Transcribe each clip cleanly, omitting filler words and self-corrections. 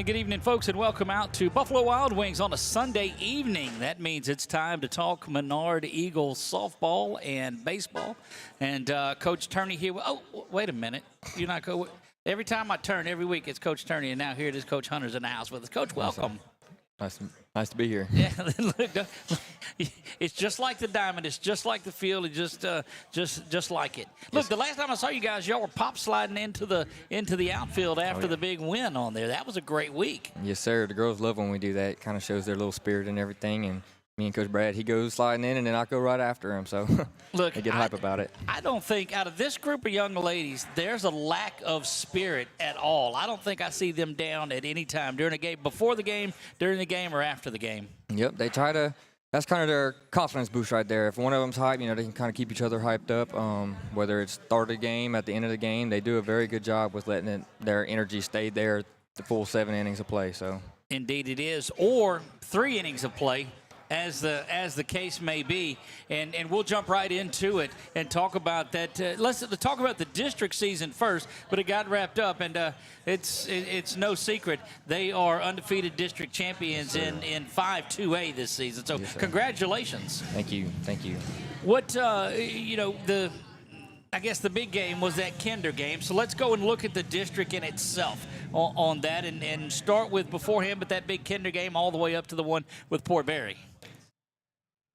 good evening, folks, and welcome out to Buffalo Wild Wings on a Sunday evening. That means it's time to talk Menard Eagles softball and baseball. And Coach Turney here. Oh, wait a minute. You're not going. Every time I turn, every week, it's Coach Turney, and now here it is. Coach Hunter's in the house with us. Coach, welcome. Nice to be here. Yeah, look, it's just like the diamond. It's just like the field. It's just like it. Look, the last time I saw you guys, y'all were pop sliding into the outfield after the big win on there. That was a great week. Yes, sir. The girls love when we do that. It kind of shows their little spirit and everything. And me and Coach Brad, he goes sliding in, and then I go right after him. So look, they get hype about it. I don't think out of this group of young ladies, there's a lack of spirit at all. I don't think I see them down at any time during a game, before the game, during the game, or after the game. Yep, they try to. That's kind of their confidence boost right there. If one of them's hyped, they can kind of keep each other hyped up. Whether it's start of the game, at the end of the game, they do a very good job with letting their energy stay there the full 7 innings of play. So indeed it is, or 3 innings of play, as the case may be, and we'll jump right into it and talk about that. Let's talk about the district season first, but it got wrapped up, and it's no secret they are undefeated district champions in 5-2A this season. So congratulations. Thank you. What I guess the big game was that Kinder game. So let's go and look at the district in itself on that, and start with beforehand, but that big Kinder game all the way up to the one with Port Barry.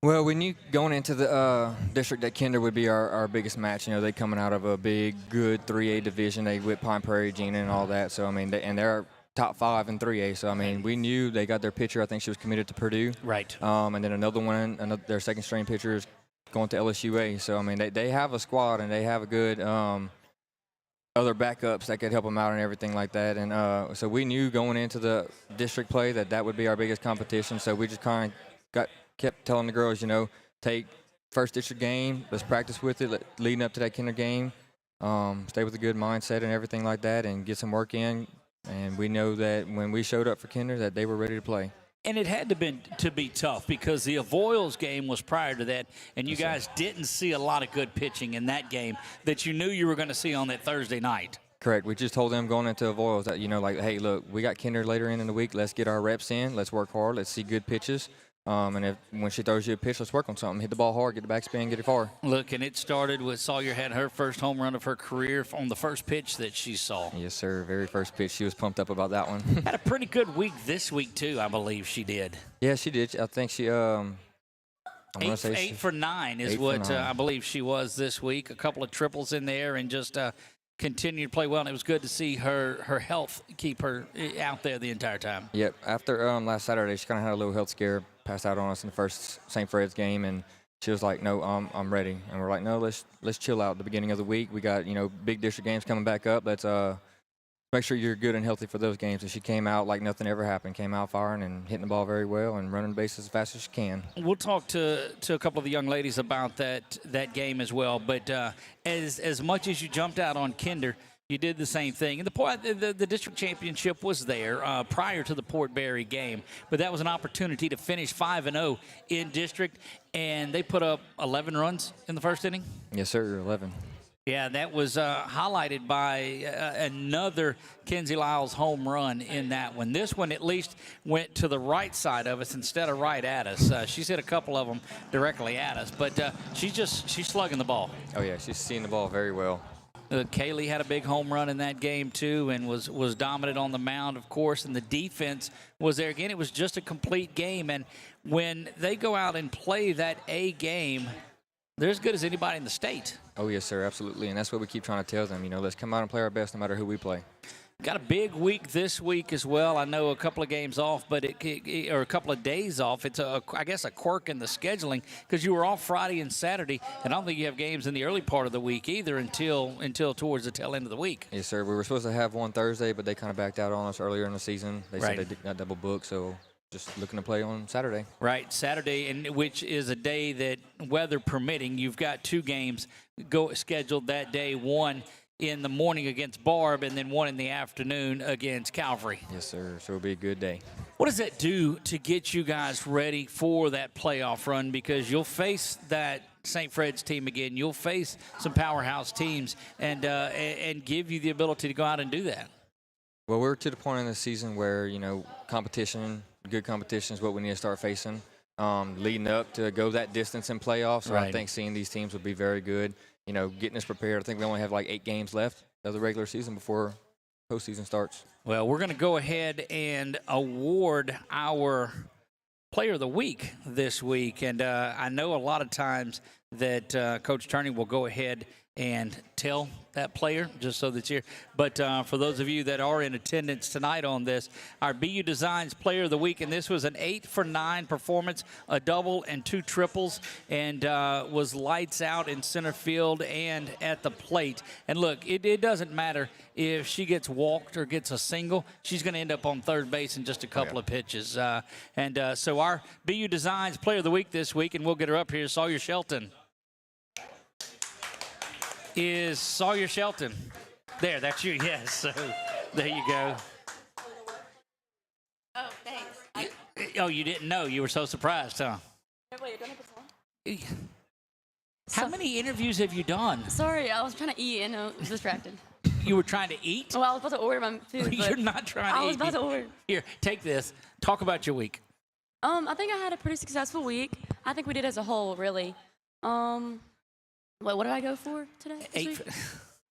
Well, we knew going into the district that Kinder would be our biggest match. They coming out of a big, good 3A division. They with Pine Prairie, Gina, and all that. So, they're top 5 in 3A. So, we knew they got their pitcher. I think she was committed to Purdue. Right. And then another one, their second-string pitcher is going to LSUA. So, they have a squad, and they have a good other backups that could help them out and everything like that. And so we knew going into the district play that would be our biggest competition. So we just kind of kept telling the girls, take first district game, let's practice with it, leading up to that Kinder game, stay with a good mindset and everything like that, and get some work in. And we know that when we showed up for Kinder, that they were ready to play. And it had to be tough because the Avoyelles game was prior to that, and you guys didn't see a lot of good pitching in that game that you knew you were going to see on that Thursday night. Correct. We just told them going into Avoyelles that, hey, look, we got Kinder later in the week. Let's get our reps in. Let's work hard. Let's see good pitches. And when she throws you a pitch, let's work on something. Hit the ball hard, get the backspin, get it far. Look, and it started with Sawyer had her first home run of her career on the first pitch that she saw. Yes, sir. Very first pitch. She was pumped up about that one. Had a pretty good week this week, too, I believe she did. Yeah, she did. I think she 8 for 9 is what I believe she was this week. A couple of triples in there and just continued to play well. And it was good to see her health keep her out there the entire time. Yep. After last Saturday, she kind of had a little health scare. Passed out on us in the first St. Fred's game, and she was like, no, I'm ready. And we're like, no, let's chill out at the beginning of the week. We got, big district games coming back up. Let's make sure you're good and healthy for those games. And she came out like nothing ever happened, came out firing and hitting the ball very well and running the bases as fast as she can. We'll talk to a couple of the young ladies about that game as well. But as much as you jumped out on Kinder, you did the same thing. And the district championship was there prior to the Port Barry game. But that was an opportunity to finish 5-0 in district. And they put up 11 runs in the first inning? Yes, sir, 11. Yeah, that was highlighted by another Kenzie Lyles home run in that one. This one at least went to the right side of us instead of right at us. She's hit a couple of them directly at us. But she's slugging the ball. Oh, yeah, she's seeing the ball very well. Kaylee had a big home run in that game, too, and was dominant on the mound, of course, and the defense was there again. It was just a complete game, and when they go out and play that A game, they're as good as anybody in the state. Oh, yes, sir, absolutely, and that's what we keep trying to tell them. Let's come out and play our best no matter who we play. Got a big week this week as well. I know a couple of games off, but or a couple of days off. It's I guess a quirk in the scheduling because you were off Friday and Saturday, and I don't think you have games in the early part of the week either until towards the tail end of the week. Yes, sir. We were supposed to have one Thursday, but they kind of backed out on us earlier in the season. They said they got double booked, so just looking to play on Saturday. Right, Saturday, and which is a day that, weather permitting, you've got 2 games scheduled that day. One in the morning against Barb, and then one in the afternoon against Calvary. Yes, sir. So it'll be a good day. What does that do to get you guys ready for that playoff run? Because you'll face that St. Fred's team again. You'll face some powerhouse teams and give you the ability to go out and do that. Well, we're to the point in the season where, good competition is what we need to start facing. Leading up to go that distance in playoffs. So Right. I think seeing these teams would be very good. Getting us prepared. I think we only have like 8 games left of the regular season before postseason starts. Well, we're going to go ahead and award our Player of the Week this week. And I know a lot of times that Coach Turney will go ahead and tell that player just so that's here. But for those of you that are in attendance tonight on this, our BU Designs Player of the Week, and this was an 8-for-9 performance, a double and 2 triples, and was lights out in center field and at the plate. And look, it doesn't matter if she gets walked or gets a single, she's going to end up on third base in just a couple of pitches. So our BU Designs Player of the Week this week, and we'll get her up here, Sawyer Shelton. Is Sawyer Shelton. There, that's you, yes. So there you go. Oh, thanks. Oh, you didn't know. You were so surprised, huh? Wait, don't I put this on? How many interviews have you done? Sorry, I was trying to eat and I was distracted. You were trying to eat? Well, I was about to order my food. You're not trying to eat. I was about to order. Here, take this. Talk about your week. I think I had a pretty successful week. I think we did as a whole, really. What did I go for today?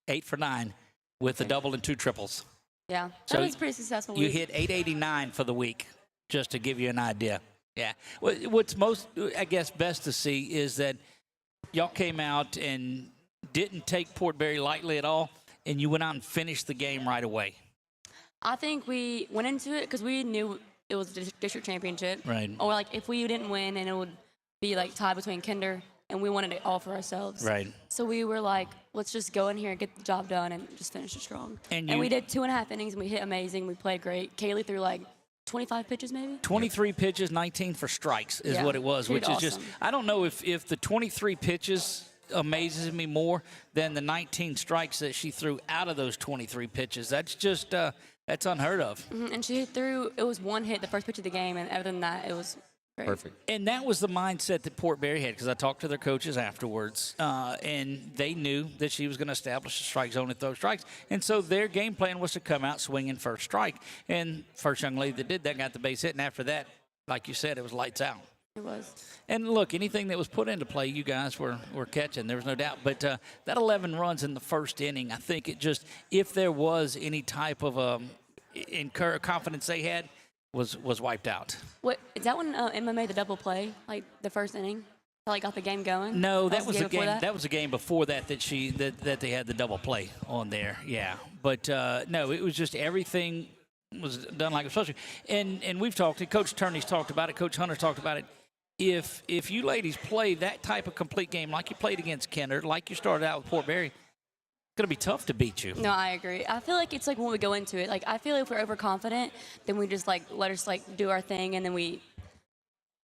8 for 9 with a double and 2 triples. Yeah, So that was a pretty successful You week. hit 889 for the week, just to give you an idea. Yeah. What's most, I guess, best to see is that y'all came out and didn't take Port Barry lightly at all, and you went out and finished the game right away. I think we went into it because we knew it was the district championship. Right. Or like if we didn't win, and it would be like tied between Kinder, and we wanted it all for ourselves. Right. So we were like, let's just go in here and get the job done and just finish it strong. And we did 2.5 innings, and we hit amazing. We played great. Kaylee threw like 25 pitches maybe. 23 pitches, 19 for strikes is Yeah, what it was, she which did is just, awesome. I don't know if the 23 pitches amazes me more than the 19 strikes that she threw out of those 23 pitches. That's just, that's unheard of. And she threw, it was one hit the first pitch of the game, and other than that, it was great. Perfect. And that was the mindset that Port Barry had, because I talked to their coaches afterwards, and they knew that she was going to establish a strike zone and throw strikes. And so their game plan was to come out swinging first strike. And first young lady that did that got the base hit, and after that, like you said, it was lights out. It was. And look, anything that was put into play, you guys were catching. There was no doubt. But that 11 runs in the first inning, I think it just, if there was any type of confidence they had, was wiped out. What is that when Emma made the double play, like the first inning? That like got the game going? No, that was the a game. before That was a game before that that they had the double play on there. Yeah, but no, it was just everything was done like it was supposed to. And we've talked. Coach Turney's talked about it. Coach Hunter's talked about it. If you ladies play that type of complete game like you played against Kenner, like you started out with Port Barry, it's going to be tough to beat you. No, I agree. I feel like it's like when we go into it, like I feel like if we're overconfident, then we just like let us like do our thing, and then we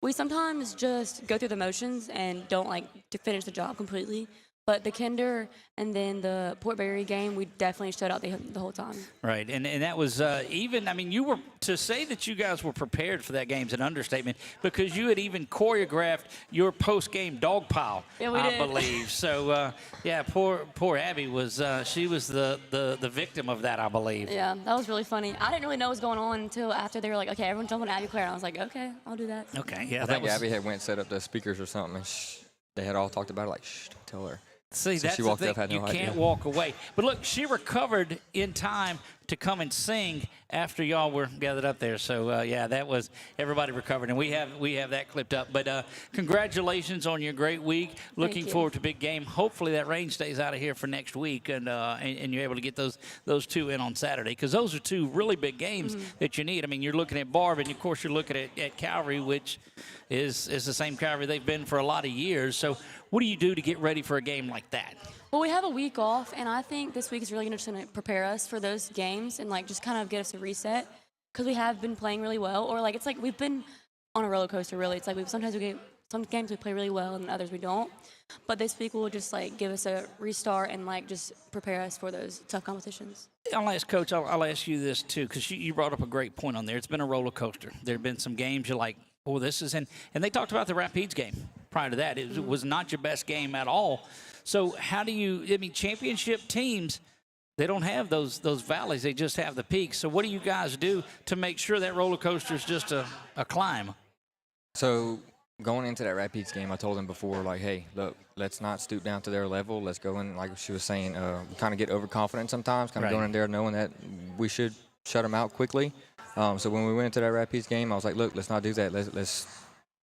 sometimes just go through the motions and don't like to finish the job completely. But the Kinder and then the Port Barry game, we definitely showed out the whole time. Right, and that was even, I mean, you were, to say that you guys were prepared for that game is an understatement, because you had even choreographed your post-game dog pile, Yeah, we I did. believe. So, yeah, poor Abby was, she was the victim of that, I believe. Yeah, that was really funny. I didn't really know what was going on until after they were like, okay, everyone jump on Abby Claire. And I was like, okay, I'll do that. Okay, yeah, I that think was. Abby had went and set up the speakers or something, and they had all talked about it, like, shh, don't tell her. See, So that's she the walked thing. up, had no You can't idea. walk away. But look, she recovered in time to come and sing after y'all were gathered up there. So yeah, that was, everybody recovered, and we have that clipped up. But congratulations on your great week. Looking you. forward to big game. Hopefully that rain stays out of here for next week, and you're able to get those two in on Saturday, because those are two really big games that you need. I mean, you're looking at Barb, and of course you're looking at Calvary, which is the same Calvary they've been for a lot of years. So what do you do to get ready for a game like that? Well, we have a week off, and I think this week is really going to prepare us for those games and like just kind of get us a reset, because we have been playing really well, or like it's like we've been on a roller coaster. Really, it's like sometimes we get some games we play really well and others we don't. But this week will just like give us a restart and like just prepare us for those tough competitions. I'll ask Coach, I'll ask you this too, because you brought up a great point on there. It's been a roller coaster. There have been some games you're like, oh, this is, and they talked about the Rapides game prior to that. It was not your best game at all. So how do you, I mean, championship teams, they don't have those valleys. They just have the peaks. So what do you guys do to make sure that roller coaster is just a climb? So going into that Rapids game, I told them before, like, hey, look, let's not stoop down to their level. Let's go in, like she was saying, kind of get overconfident sometimes, kind of going in there knowing that we should shut them out quickly. So when we went into that Rapids game, I was like, look, let's not do that. Let's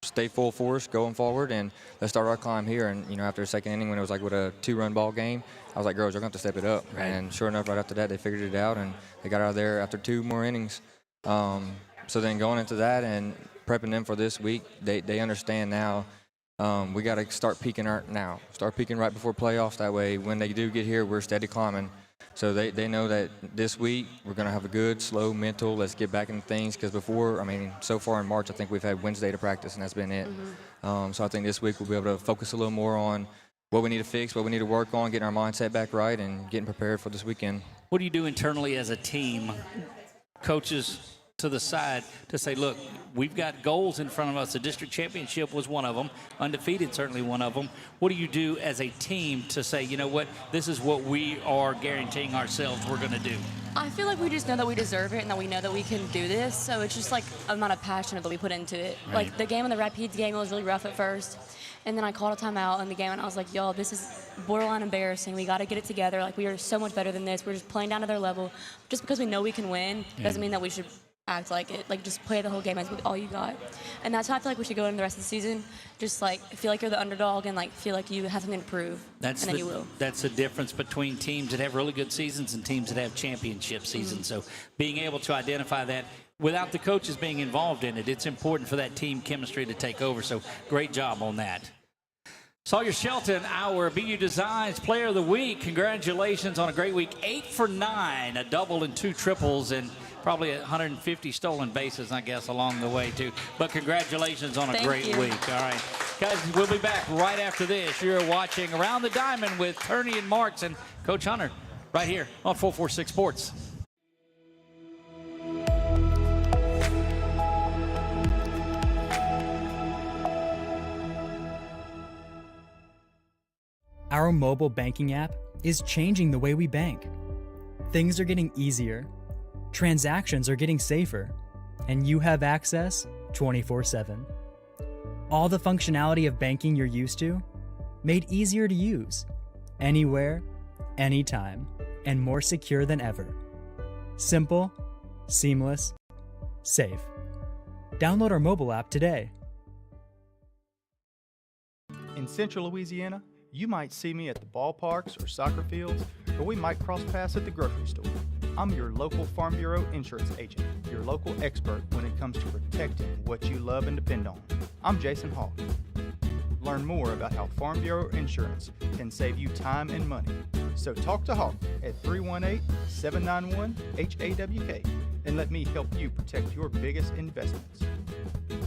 stay full force going forward, and let's start our climb here. And, you know, after the second inning, when it was like with a 2-run ball game, I was like, girls, you're going to have to step it up. Right. And sure enough, right after that, they figured it out, and they got out of there after 2 more innings. So then going into that and prepping them for this week, they understand now we got to start peaking now. Start peaking right before playoffs. That way, when they do get here, we're steady climbing. So they know that this week we're going to have a good, slow mental. Let's get back into things, because before, I mean, so far in March, I think we've had Wednesday to practice, and that's been it. So I think this week we'll be able to focus a little more on what we need to fix, what we need to work on, getting our mindset back right, and getting prepared for this weekend. What do you do internally as a team, coaches to the side, to say, look, we've got goals in front of us. The district championship was one of them. Undefeated, certainly one of them. What do you do as a team to say, you know what, this is what we are guaranteeing ourselves we're going to do? I feel like we just know that we deserve it and that we know that we can do this. So it's just like amount of passion that we put into it. Right. Like the game in the Rapids game, it was really rough at first. And then I called a timeout in the game, and I was like, y'all, this is borderline embarrassing. We got to get it together. Like, we are so much better than this. We're just playing down to their level. Just because we know we can win doesn't mean that we should act like it. Like, just play the whole game as all you got. And that's how I feel like we should go into the rest of the season. Just, like, feel like you're the underdog and, like, feel like you have something to prove. And then you will. That's the difference between teams that have really good seasons and teams that have championship seasons. So being able to identify that without the coaches being involved in it, it's important for that team chemistry to take over. So great job on that. Sawyer Shelton, our BU Designs Player of the Week. Congratulations on a great week. 8 for 9, a double and 2 triples, and probably 150 stolen bases, I guess, along the way, too. But congratulations on a great week. All right. Guys, we'll be back right after this. You're watching Around the Diamond with Turney and Marks and Coach Hunter right here on 446 Sports. Our mobile banking app is changing the way we bank. Things are getting easier, transactions are getting safer, and you have access 24/7. All the functionality of banking you're used to, made easier to use, anywhere, anytime, and more secure than ever. Simple, seamless, safe. Download our mobile app today. In Central Louisiana, you might see me at the ballparks or soccer fields, or we might cross paths at the grocery store. I'm your local Farm Bureau insurance agent, your local expert when it comes to protecting what you love and depend on. I'm Jason Hawk. Learn more about how Farm Bureau insurance can save you time and money. So talk to Hawk at 318-791-HAWK and let me help you protect your biggest investments.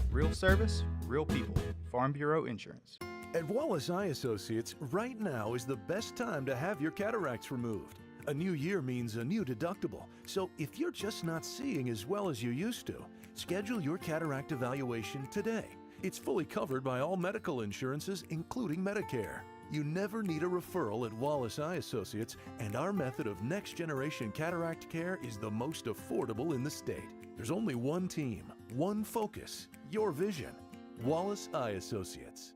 Real service, real people. Farm Bureau Insurance. At Wallace Eye Associates, right now is the best time to have your cataracts removed. A new year means a new deductible, so if you're just not seeing as well as you used to, schedule your cataract evaluation today. It's fully covered by all medical insurances, including Medicare. You never need a referral at Wallace Eye Associates, and our method of next-generation cataract care is the most affordable in the state. There's only one team, one focus, your vision. Wallace Eye Associates.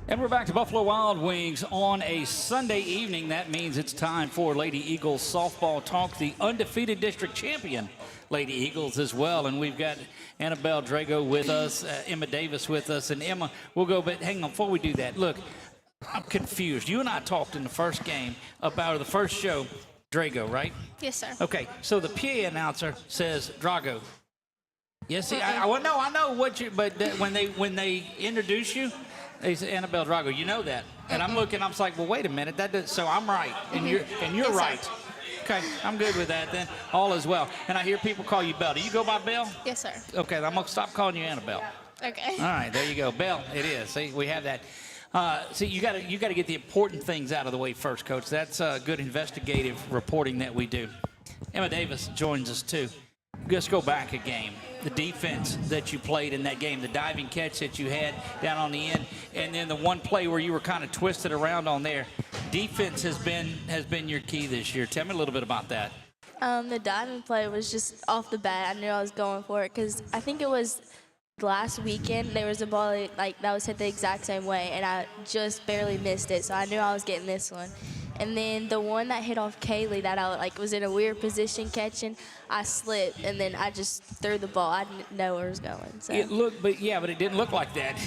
And we're back to Buffalo Wild Wings on a Sunday evening. That means it's time for Lady Eagles softball talk, the undefeated district champion Lady Eagles as well. And we've got Annabelle Drago with us, Emma Davis with us. And Emma, we'll go, but hang on, before we do that, look, I'm confused. You and I talked in the first game about the first show, Drago, right? Yes, sir. Okay, so the PA announcer says Drago. Yes, see, I know what you, but when they introduce you, they say Annabelle Drago. You know that, and I'm looking. I'm like, well, wait a minute. So I'm right, and you're Yes, right. sir. Okay, I'm good with that then. All is well. And I hear people call you Belle. Do you go by Belle? Yes, sir. Okay, I'm gonna stop calling you Annabelle. Okay. All right, there you go, Belle. It is. See, we have that. See, you got to get the important things out of the way first, Coach. That's good investigative reporting that we do. Emma Davis joins us too. Let's go back a game. The defense that you played in that game, the diving catch that you had down on the end, and then the one play where you were kind of twisted around on there. Defense has been your key this year. Tell me a little bit about that. The diving play was just off the bat. I knew I was going for it because I think it was last weekend there was a ball like that was hit the exact same way, and I just barely missed it. So I knew I was getting this one. And then the one that hit off Kaylee that I was in a weird position catching, I slipped and then I just threw the ball. I didn't know where it was going. So. But it didn't look like that.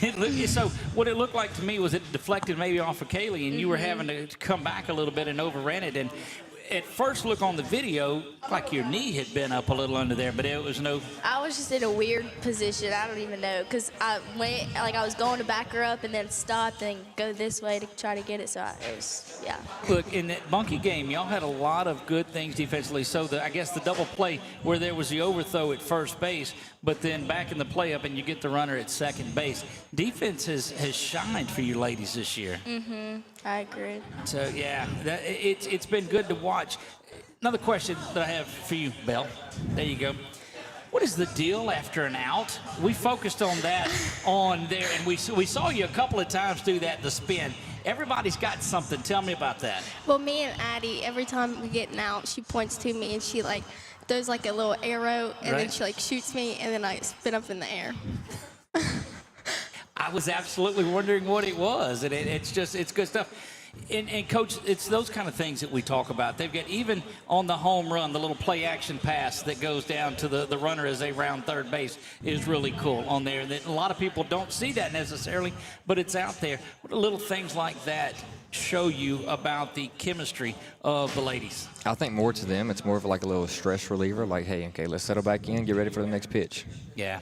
So what it looked like to me was it deflected maybe off of Kaylee, and you were having to come back a little bit and overran it. And at first look on the video, like your knee had been up a little under there, but it was no. I was just in a weird position. I don't even know because I went I was going to back her up and then stopped and go this way to try to get it. So it was Look, in that Monkey game, y'all had a lot of good things defensively. So I guess the double play where there was the overthrow at first base, but then back in the play up and you get the runner at second base. Defense has shined for you ladies this year. I agree. So yeah, it's been good to watch. Another question that I have for you, Belle. There you go. What is the deal after an out? We focused on that on there, and we saw you a couple of times do that, the spin. Everybody's got something. Tell me about that. Well, me and Addie, every time we get an out, she points to me and she does a little arrow, and then she shoots me, and then I spin up in the air. I was absolutely wondering what it was, and it's good stuff. And Coach, it's those kind of things that we talk about. They've got, even on the home run, the little play action pass that goes down to the runner as they round third base is really cool on there. That a lot of people don't see that necessarily, but it's out there. What little things like that show you about the chemistry of the ladies? I think more to them, it's more of a little stress reliever. Like, hey, okay, let's settle back in, get ready for the next pitch. Yeah.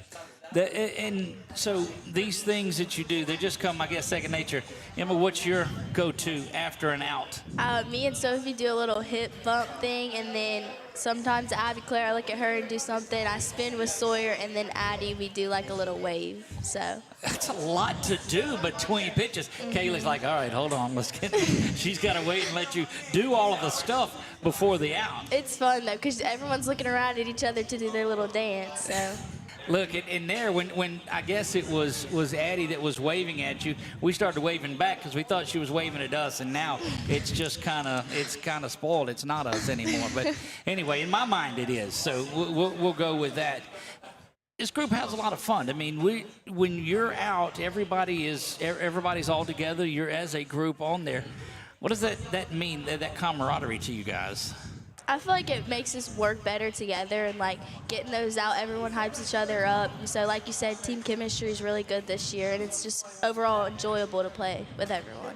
And so these things that you do, they just come, I guess, second nature. Emma, what's your go-to after an out? Me and Sophie do a little hip bump thing, and then sometimes Abby Claire, I look at her and do something. I spin with Sawyer, and then Addie, we do a little wave. So that's a lot to do between pitches. Kaylee's like, all right, hold on, let's get. She's got to wait and let you do all of the stuff before the out. It's fun though, because everyone's looking around at each other to do their little dance. So. Look, in there, when I guess it was Addie that was waving at you, we started waving back because we thought she was waving at us, and now it's just kind of spoiled. It's not us anymore. But anyway, in my mind, it is. So we'll go with that. This group has a lot of fun. I mean, when you're out, everybody's all together. You're as a group on there. What does that mean? That camaraderie to you guys? I feel like it makes us work better together, and getting those out, everyone hypes each other up. So like you said, team chemistry is really good this year, and it's just overall enjoyable to play with everyone.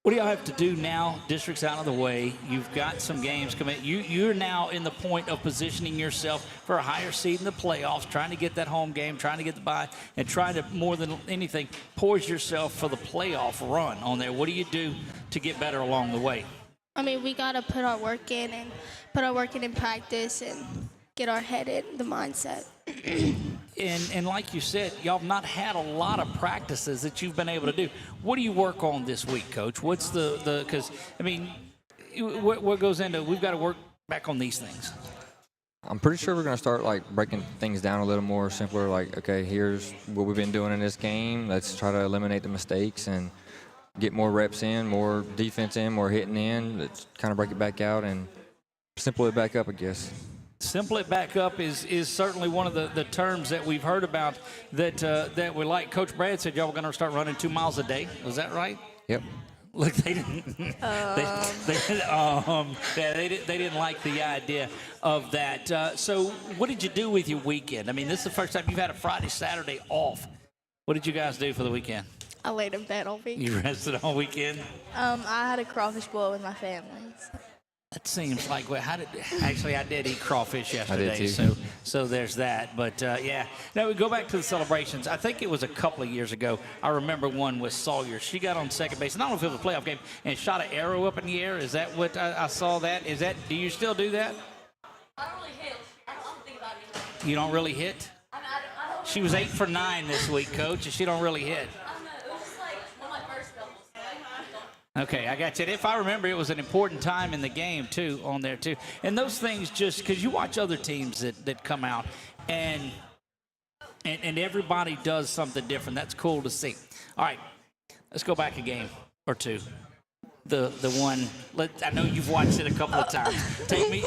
What do y'all have to do now? District's out of the way. You've got some games coming. You're now in the point of positioning yourself for a higher seed in the playoffs, trying to get that home game, trying to get the bye, and trying to, more than anything, poise yourself for the playoff run on there. What do you do to get better along the way? I mean, we got to put our work in in practice and get our head in the mindset. And like you said, y'all have not had a lot of practices that you've been able to do. What do you work on this week, Coach? What's because, I mean, what goes into, we've got to work back on these things. I'm pretty sure we're going to start breaking things down a little more simpler. Okay, here's what we've been doing in this game. Let's try to eliminate the mistakes and get more reps in, more defense in, more hitting in. Let's kind of break it back out and simple it back up, I guess. Simple it back up is certainly one of the terms that we've heard about that we like. Coach Brad said y'all were going to start running 2 miles a day. Was that right? Yep. Look, they didn't. They didn't like the idea of that. So, what did you do with your weekend? I mean, this is the first time you've had a Friday, Saturday off. What did you guys do for the weekend? I laid in bed all week. You rested all weekend? I had a crawfish boil with my family. That seems like actually I did eat crawfish yesterday. I did too. So there's that. But yeah. Now we go back to the celebrations. I think it was a couple of years ago. I remember one with Sawyer. She got on second base, and I don't know if it was a playoff game, and shot an arrow up in the air. Is that what I saw? That do you still do that? I don't really hit. I don't think about it anymore. You don't really hit? I don't She was 8 for 9 this week, Coach, and she don't really hit. I don't know. It was just one of my first doubles. Okay, I got you. And if I remember, it was an important time in the game, too, on there, too. And those things just, because you watch other teams that come out, and everybody does something different. That's cool to see. All right, let's go back a game or two. The one, I know you've watched it a couple of times. Take me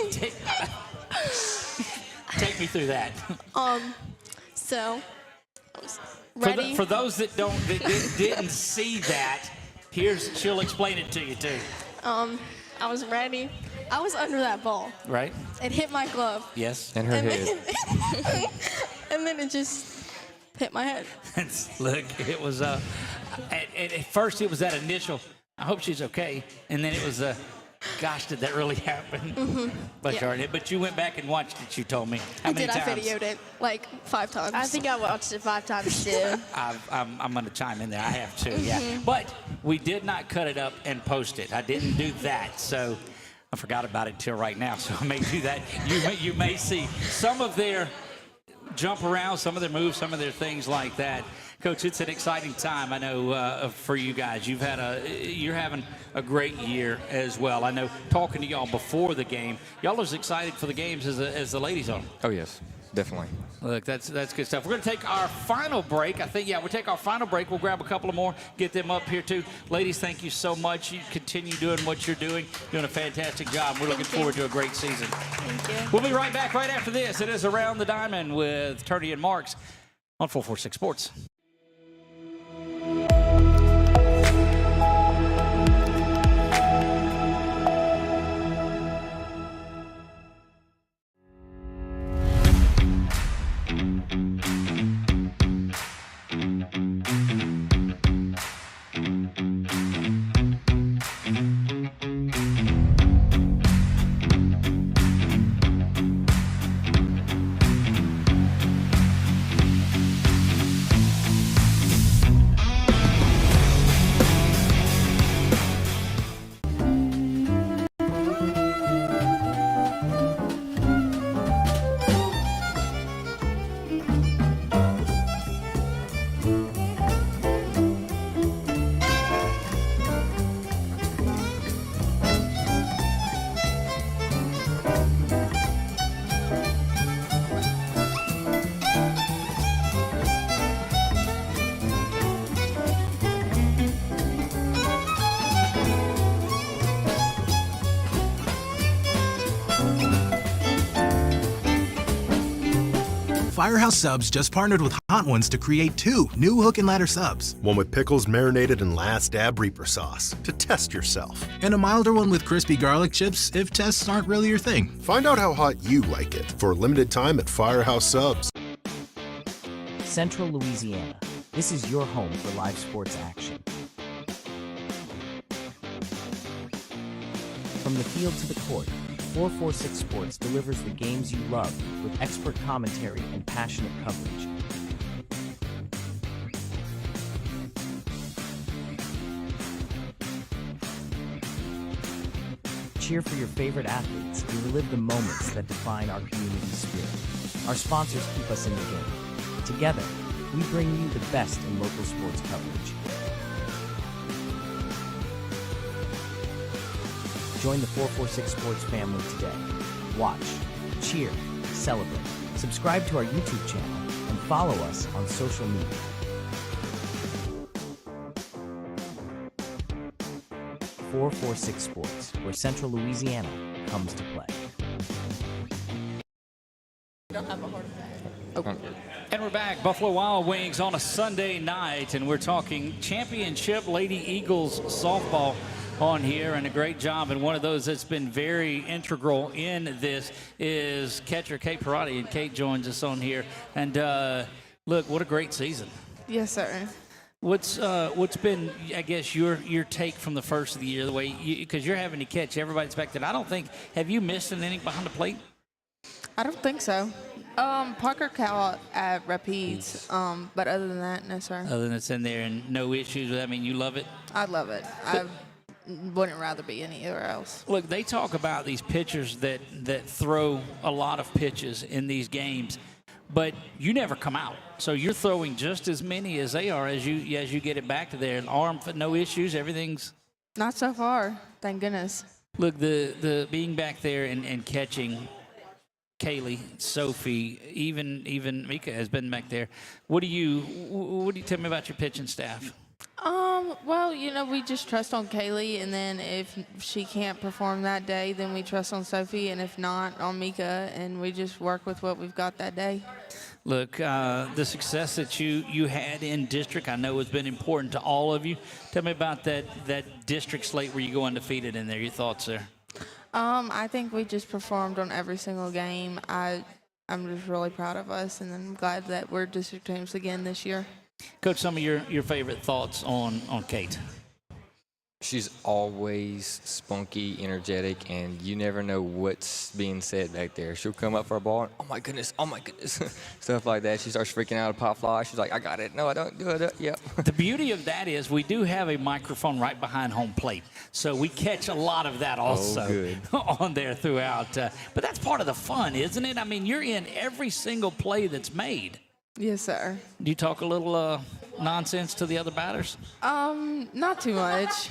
through that. So, ready? For those that didn't see that, she'll explain it to you too. I was ready. I was under that ball. Right. It hit my glove. Yes. And her And head. and then it just hit my head. Look, it was at first it was that initial, I hope she's okay, and then it was gosh, did that really happen? Mm-hmm. But you went back and watched it, you told me. How I many did. times? I videoed it like 5 times. I think I watched it 5 times too. I'm going to chime in there. I have to, yeah. Mm-hmm. But we did not cut it up and post it. I didn't do that, so I forgot about it until right now. So I may do that. You may see some of their jump around, some of their moves, some of their things like that. Coach, it's an exciting time, I know, for you guys. You're having a great year as well. I know talking to y'all before the game, y'all are as excited for the games as the ladies are. Oh, yes, definitely. Look, that's good stuff. We're going to take our final break. I think, we'll take our final break. We'll grab a couple of more, get them up here too. Ladies, thank you so much. You continue doing what you're doing a fantastic job. We're looking forward to a great season. Thank you. We'll be right back right after this. It is Around the Diamond with Turney and Marks on 446 Sports. Firehouse Subs just partnered with Hot Ones to create 2 new Hook and Ladder subs. One with pickles marinated in Last Dab Reaper sauce to test yourself. And a milder one with crispy garlic chips if tests aren't really your thing. Find out how hot you like it for a limited time at Firehouse Subs. Central Louisiana. This is your home for live sports action. From the field to the court, 446 Sports delivers the games you love with expert commentary and passionate coverage. Cheer for your favorite athletes and relive the moments that define our community spirit. Our sponsors keep us in the game. Together, we bring you the best in local sports coverage. Join the 446 Sports family today. Watch, cheer, celebrate. Subscribe to our YouTube channel and follow us on social media. .446 Sports, where Central Louisiana comes to play. And we're back. Buffalo Wild Wings on a Sunday night, and we're talking championship Lady Eagles softball on here, and a great job. And one of those that's been very integral in this is catcher Kate Perotti, and Kate joins us on here. And look, what a great season. Yes, sir. What's been, I guess, your take from the first of the year, the way because you're having to catch everybody expected. I don't think, have you missed an inning behind the plate? I don't think so. Parker caught at Rapides, but other than that, no, sir. Other than it's in there and no issues with that. I mean, you love it? I love it. I wouldn't rather be anywhere else. Look, they talk about these pitchers that throw a lot of pitches in these games, but you never come out. So you're throwing just as many as they are as you get it back to there. And arm, no issues, everything's... Not so far, thank goodness. Look, the being back there and catching Kaylee, Sophie, even Mika has been back there. What do you tell me about your pitching staff? Well, we just trust on Kaylee, and then if she can't perform that day, then we trust on Sophie, and if not, on Mika, and we just work with what we've got that day. Look, the success that you had in district, I know has been important to all of you. Tell me about that district slate where you go undefeated in there. Your thoughts there? I think we just performed on every single game. I'm just really proud of us, and I'm glad that we're district teams again this year. Coach, some of your favorite thoughts on Kate? She's always spunky, energetic, and you never know what's being said back there. She'll come up for a ball, and, oh my goodness, stuff like that. She starts freaking out, a pop fly. She's like, I got it. No, I don't do it. Yep. The beauty of that is we do have a microphone right behind home plate, so we catch a lot of that also on there throughout. But that's part of the fun, isn't it? I mean, you're in every single play that's made. Yes, sir. Do you talk a little nonsense to the other batters? Not too much.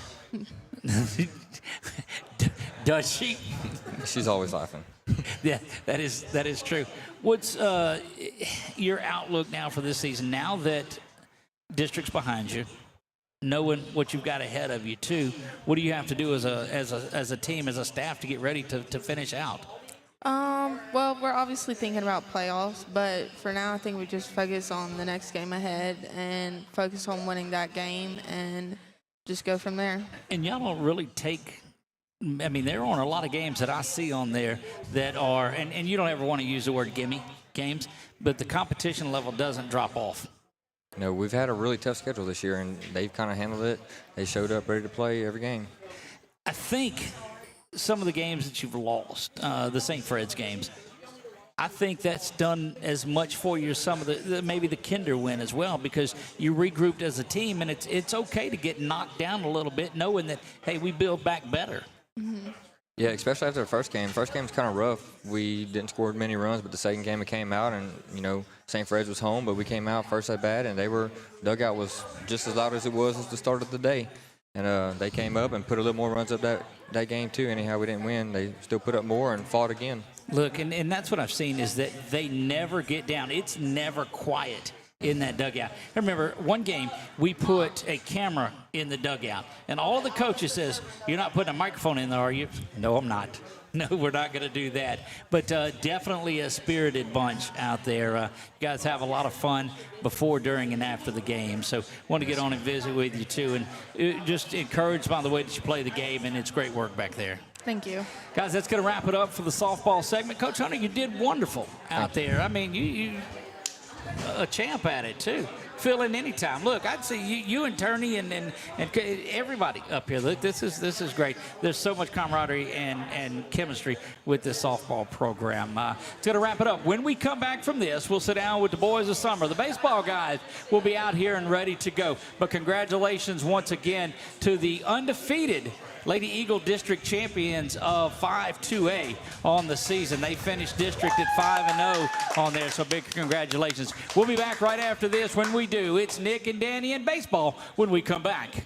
Does she? She's always laughing. Yeah, that is true. What's your outlook now for this season? Now that district's behind you, knowing what you've got ahead of you too, what do you have to do as a team, as a staff, to get ready to finish out? Well, we're obviously thinking about playoffs, but for now, I think we just focus on the next game ahead and focus on winning that game and just go from there. And y'all don't really take, I mean, there are a lot of games that I see on there that are, and you don't ever want to use the word gimme games, but the competition level doesn't drop off. No, we've had a really tough schedule this year, and they've kind of handled it. They showed up ready to play every game. I think some of the games that you've lost, the St. Fred's games, I think that's done as much for you as some of maybe the Kinder win as well, because you regrouped as a team, and it's okay to get knocked down a little bit, knowing that, hey, we build back better. Mm-hmm. Yeah, especially after the first game. First game was kind of rough. We didn't score many runs, but the second game it came out, and St. Fred's was home, but we came out first at bat, and dugout was just as loud as it was at the start of the day. And they came up and put a little more runs up that game, too. Anyhow, we didn't win. They still put up more and fought again. Look, and that's what I've seen, is that they never get down. It's never quiet in that dugout. I remember one game, we put a camera in the dugout, and all the coaches says, you're not putting a microphone in there, are you? No, I'm not. No, we're not going to do that. But definitely a spirited bunch out there. You guys have a lot of fun before, during, and after the game. So want to get on and visit with you, too. And just encouraged by the way that you play the game, and it's great work back there. Thank you. Guys, that's going to wrap it up for the softball segment. Coach Hunter, you did wonderful out there. I mean, you a champ at it, too. Fill in anytime. Look, I'd see you and Turney and everybody up here. Look, this is great. There's so much camaraderie and chemistry with this softball program. It's going to wrap it up. When we come back from this, we'll sit down with the boys of summer. The baseball guys will be out here and ready to go. But congratulations once again to the undefeated Lady Eagle District champions of 5-2A on the season. They finished district at 5-0 on there, so big congratulations. We'll be back right after this. When we do, it's Nick and Danny in baseball when we come back.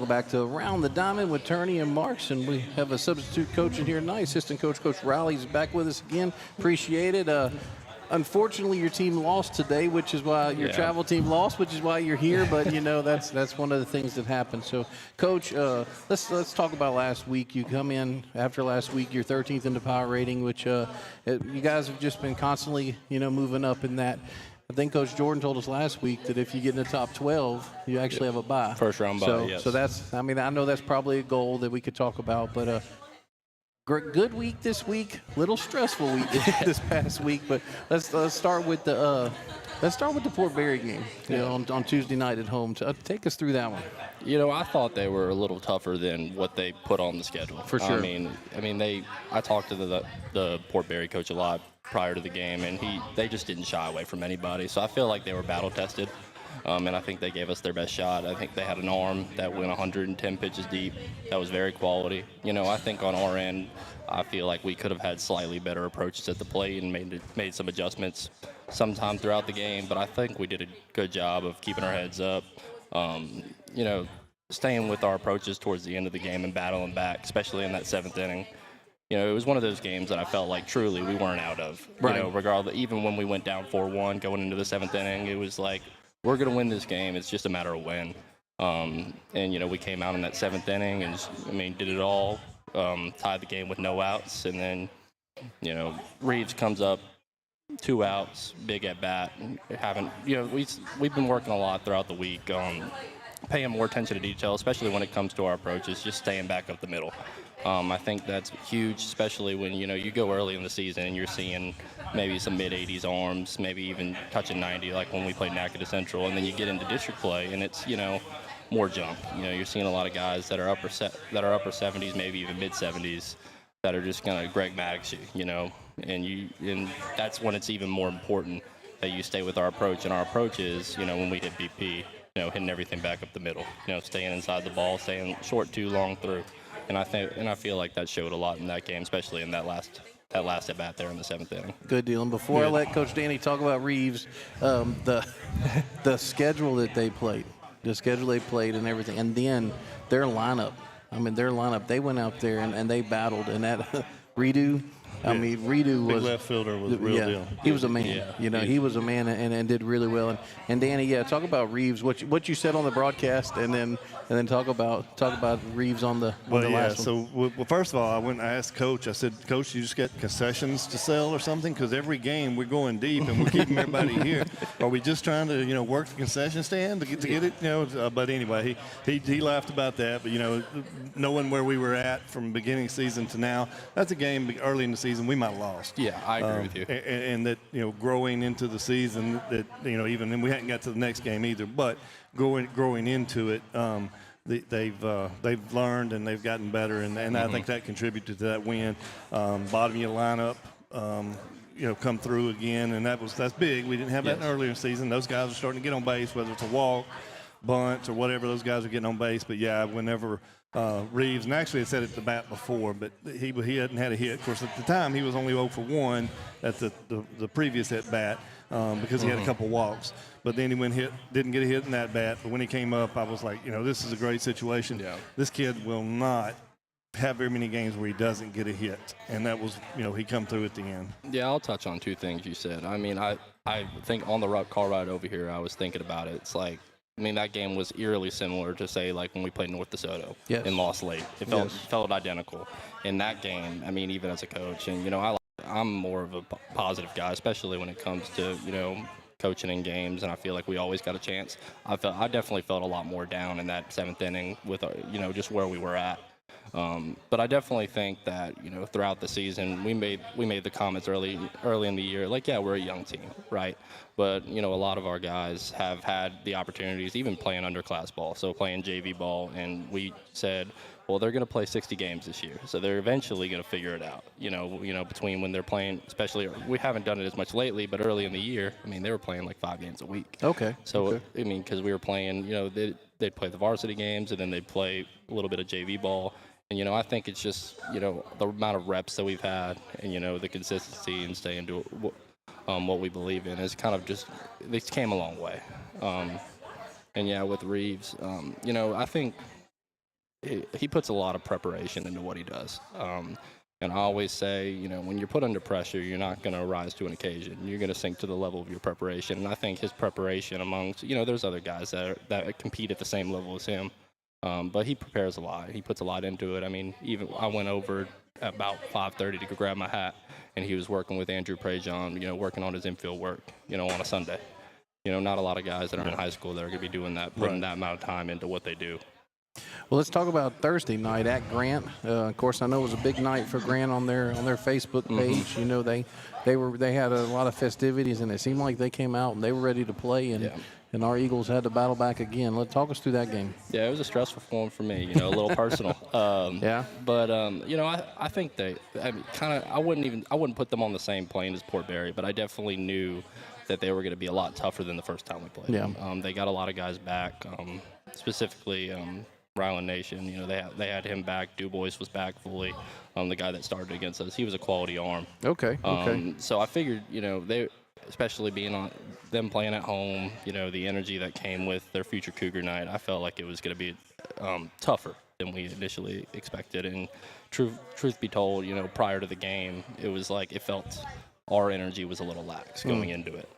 Welcome back to Around the Diamond with Turney and Marks, and we have a substitute coach in here tonight. Assistant coach, Coach Riley's back with us again. Appreciate it. Unfortunately, your team lost today, which is why your travel team lost, which is why you're here. But you know that's one of the things that happened. So, Coach, let's talk about last week. You come in after last week, you're 13th in the power rating, which you guys have just been constantly moving up in that. I think Coach Jordan told us last week that if you get in the top 12, you actually have a bye. First round bye, yes. So that's, I know that's probably a goal that we could talk about, but good week this week, little stressful week this past week, but let's start with the Fort Berry game on Tuesday night at home. Take us through that one. I thought they were a little tougher than what they put on the schedule. For sure. I talked to the Fort Berry coach a lot prior to the game, and they just didn't shy away from anybody. So I feel like they were battle tested, and I think they gave us their best shot. I think they had an arm that went 110 pitches deep. That was very quality. I think on our end, I feel like we could have had slightly better approaches at the plate and made some adjustments sometime throughout the game. But I think we did a good job of keeping our heads up. Staying with our approaches towards the end of the game and battling back, especially in that 7th inning. It was one of those games that I felt like truly we weren't out of. Right. Regardless, even when we went down 4-1 going into the 7th inning, it was like, we're going to win this game. It's just a matter of when. We came out in that 7th inning and, did it all, tied the game with no outs. And then, Reeves comes up, 2 outs, big at bat. We've been working a lot throughout the week on paying more attention to detail, especially when it comes to our approaches, just staying back up the middle. I think that's huge, especially when, you go early in the season and you're seeing maybe some mid-80s arms, maybe even touching 90, like when we played Nakata Central, and then you get into district play and it's, more jump. You're seeing a lot of guys that are upper 70s, maybe even mid-70s, that are just going to Greg Maddox you, and that's when it's even more important that you stay with our approach. And our approach is, when we hit BP, hitting everything back up the middle, staying inside the ball, staying short to long through. And I feel like that showed a lot in that game, especially in that last at bat there in the 7th inning. Good deal. And before I let Coach Danny talk about Reeves, the schedule that they played, and everything, and then their lineup. They went out there and they battled, and that Redo. Redo was big left fielder was a real deal. He was a man. He was a man and did really well. And Danny, talk about Reeves. What you said on the broadcast, and then talk about Reeves on the last one. So first of all, I went and I asked Coach. I said, Coach, you just got concessions to sell or something? Because every game we're going deep and we're keeping everybody here. Are we just trying to work the concession stand to get it? But anyway, he laughed about that. But knowing where we were at from beginning season to now, that's a game early in the season we might have lost. Yeah, I agree with you. And that growing into the season, that even and we hadn't got to the next game either, but growing into it, they've learned and they've gotten better, and I think that contributed to that win. Bottom of your lineup, come through again, and that's big. We didn't have that in earlier in the season. Those guys are starting to get on base, whether it's a walk, bunt, or whatever. Those guys are getting on base. But whenever Reeves, and actually I said it at the bat before, but he hadn't had a hit. Of course, at the time he was only 0 for 1 at the previous at bat because he had a couple walks. But then he didn't get a hit in that bat. But when he came up, I was like, this is a great situation. Yeah. This kid will not have very many games where he doesn't get a hit, and that was, he come through at the end. Yeah, I'll touch on 2 things you said. I think on the car ride over here, I was thinking about it. It's like, that game was eerily similar to, say, like when we played North DeSoto and lost late. It felt identical. In that game, even as a coach, and, I'm more of a positive guy, especially when it comes to, coaching in games, and I feel like we always got a chance. I definitely felt a lot more down in that 7th inning with, just where we were at. But I definitely think that, throughout the season, we made the comments early in the year, like, we're a young team, right? But, a lot of our guys have had the opportunities, even playing underclass ball, so playing JV ball, and we said, well, they're going to play 60 games this year, so they're eventually going to figure it out, between when they're playing, especially, we haven't done it as much lately, but early in the year, they were playing like 5 games a week. Okay. So, because we were playing, they'd play the varsity games, and then they'd play a little bit of JV ball. And, I think it's just, the amount of reps that we've had and, the consistency and staying to what we believe in is kind of just, they came a long way. And, with Reeves, I think he puts a lot of preparation into what he does. And I always say, you know, when you're put under pressure, you're not going to rise to an occasion. You're going to sink to the level of your preparation. And I think his preparation amongst, you know, there's other guys that compete at the same level as him. But he prepares a lot. He puts a lot into it. I mean, even I went over at about 5:30 to go grab my hat, and he was working with Andrew Prejean, you know, working on his infield work, you know, on a Sunday. You know, not a lot of guys that are in high school that are going to be doing that, putting that amount of time into what they do. Well, let's talk about Thursday night at Grant. Of course, I know it was a big night for Grant on their Facebook page. You know, they had a lot of festivities, and it seemed like they came out and they were ready to play, and our Eagles had to battle back again. Let's talk us through that game. Yeah, it was a stressful one for me. You know, a little personal. But you know, I think I wouldn't put them on the same plane as Port Barry, but I definitely knew that they were going to be a lot tougher than the first time we played. Yeah. They got a lot of guys back, specifically. Ryland Nation, you know, they had him back. DuBois was back fully. The guy that started against us, he was a quality arm. Okay. So I figured, you know, they, especially being on them playing at home, you know, the energy that came with their future Cougar night, I felt like it was going to be tougher than we initially expected. And truth be told, you know, prior to the game, it was like it felt our energy was a little lax going into it.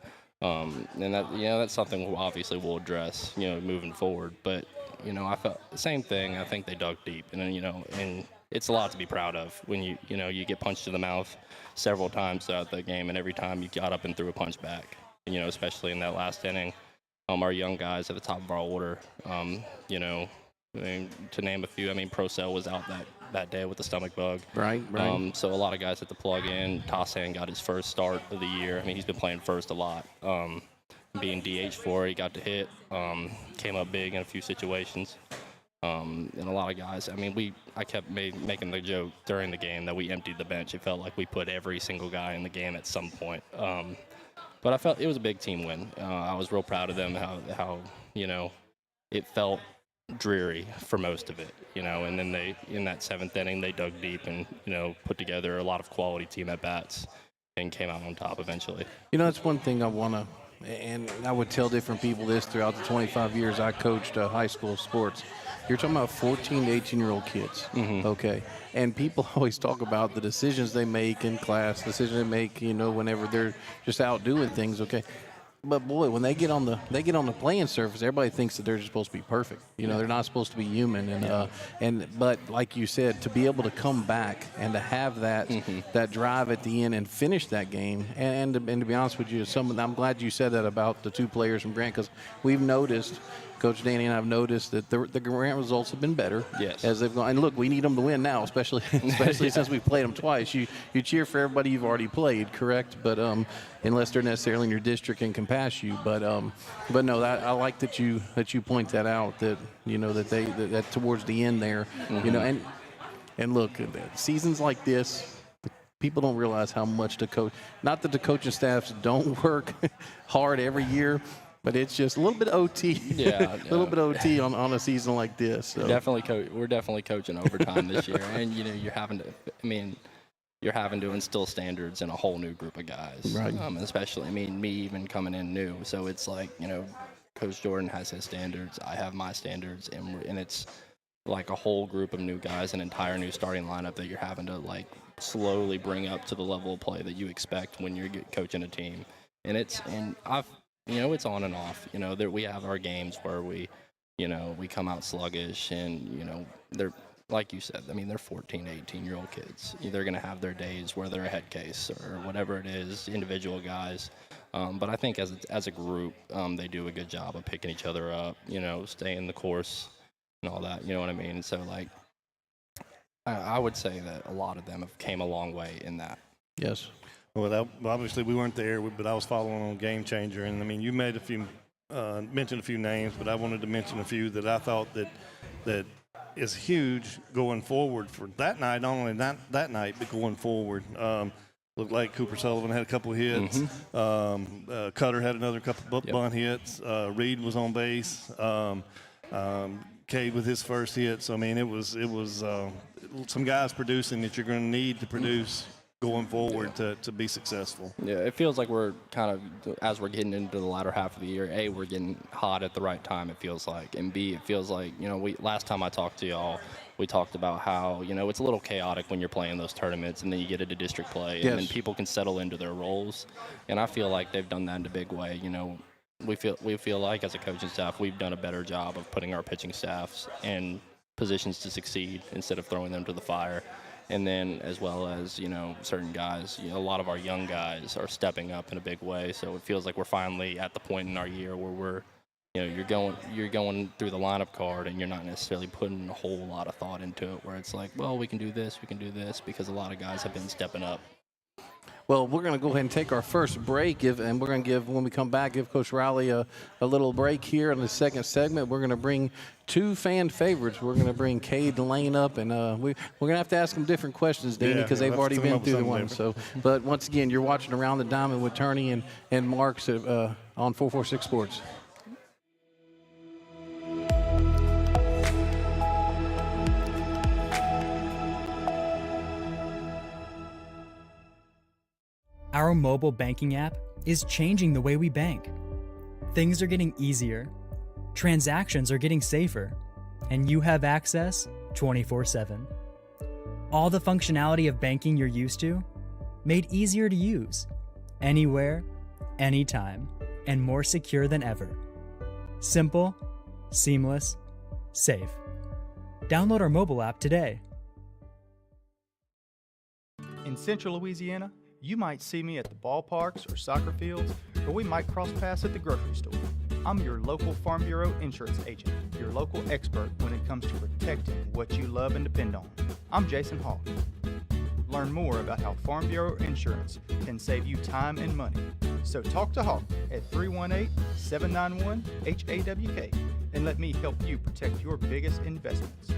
And that, you know, that's something we'll address, you know, moving forward. But you know, I felt the same thing. I think they dug deep, and then, you know, and it's a lot to be proud of when you get punched in the mouth several times throughout the game, and every time you got up and threw a punch back. And, you know, especially in that last inning, our young guys at the top of our order. You know, I mean, to name a few. I mean, Procell was out that day with the stomach bug. Right. So a lot of guys had to plug in. Tassan got his first start of the year. I mean, he's been playing first a lot. Being DH for, he got to hit, came up big in a few situations, and a lot of guys. I mean, I kept making the joke during the game that we emptied the bench. It felt like we put every single guy in the game at some point. But I felt it was a big team win. I was real proud of them. How you know, it felt dreary for most of it. You know, and then in that seventh inning they dug deep and, you know, put together a lot of quality team at bats and came out on top eventually. You know, that's one thing I want to. And I would tell different people this throughout the 25 years I coached high school sports. You're talking about 14 to 18-year-old kids, okay? And people always talk about the decisions they make in class, decisions they make, you know, whenever they're just out doing things, okay? But boy, when they get on the playing surface, everybody thinks that they're just supposed to be perfect. You know, they're not supposed to be human. And but like you said, to be able to come back and to have that that drive at the end and finish that game, and to be honest with you, I'm glad you said that about the two players from Grant, because we've noticed. Coach Danny and I have noticed that the Grant results have been better as they've gone. And look, we need them to win now, especially since we've played them twice. You cheer for everybody you've already played, correct? But unless they're necessarily in your district and can pass you. But no, I like that you point that out. That you know that towards the end there, you know, and look, seasons like this. People don't realize how much the coach. Not that the coaching staffs don't work hard every year. But it's just a little bit of OT, a little bit of OT on a season like this. So. We're definitely coaching overtime this year, and you know you're having to instill standards in a whole new group of guys, right? Especially, I mean, me even coming in new, so it's like, you know, Coach Jordan has his standards, I have my standards, and it's like a whole group of new guys, an entire new starting lineup that you're having to like slowly bring up to the level of play that you expect when you're coaching a team, you know, it's on and off. You know, we have our games where we come out sluggish, and, you know, they're, like you said, I mean, they're 14, 18-year-old kids. They're going to have their days where they're a head case or whatever it is, individual guys. But I think as a group, they do a good job of picking each other up, you know, staying the course and all that. You know what I mean? So, like, I would say that a lot of them have came a long way in that. Yes. Well, obviously we weren't there, but I was following on Game Changer, and I mean, you made mentioned a few names, but I wanted to mention a few that I thought that is huge going forward for that night. Not only that night, but going forward. Looked like Cooper Sullivan had a couple of hits. Cutter had another couple bunt hits. Reed was on base. Cade with his first hit. So I mean, it was some guys producing that you're going to need to produce going forward to be successful. Yeah, it feels like we're kind of, as we're getting into the latter half of the year, A, we're getting hot at the right time, it feels like, and B, it feels like, last time I talked to y'all, we talked about how, it's a little chaotic when you're playing those tournaments and then you get into district play and then people can settle into their roles. And I feel like they've done that in a big way. We feel like as a coaching staff, we've done a better job of putting our pitching staffs in positions to succeed instead of throwing them to the fire. And then as well as, certain guys, a lot of our young guys are stepping up in a big way. So it feels like we're finally at the point in our year where we're, you're going through the lineup card and you're not necessarily putting a whole lot of thought into it where it's like, well, we can do this, because a lot of guys have been stepping up. Well, we're going to go ahead and take our first break, and we're going to when we come back, give Coach Rowley a little break here in the second segment. We're going to bring two fan favorites. We're going to bring Cade and Lane up, and we're going to have to ask them different questions, Danny, because they've already been through the one. So, but once again, you're watching Around the Diamond with Turney and Marks on 446 Sports. Our mobile banking app is changing the way we bank. Things are getting easier, transactions are getting safer, and you have access 24/7. All the functionality of banking you're used to, made easier to use, anywhere, anytime, and more secure than ever. Simple, seamless, safe. Download our mobile app today. In Central Louisiana, you might see me at the ballparks or soccer fields, or we might cross paths at the grocery store. I'm your local Farm Bureau insurance agent, your local expert when it comes to protecting what you love and depend on. I'm Jason Hawk. Learn more about how Farm Bureau insurance can save you time and money. So talk to Hawk at 318-791-HAWK and let me help you protect your biggest investments.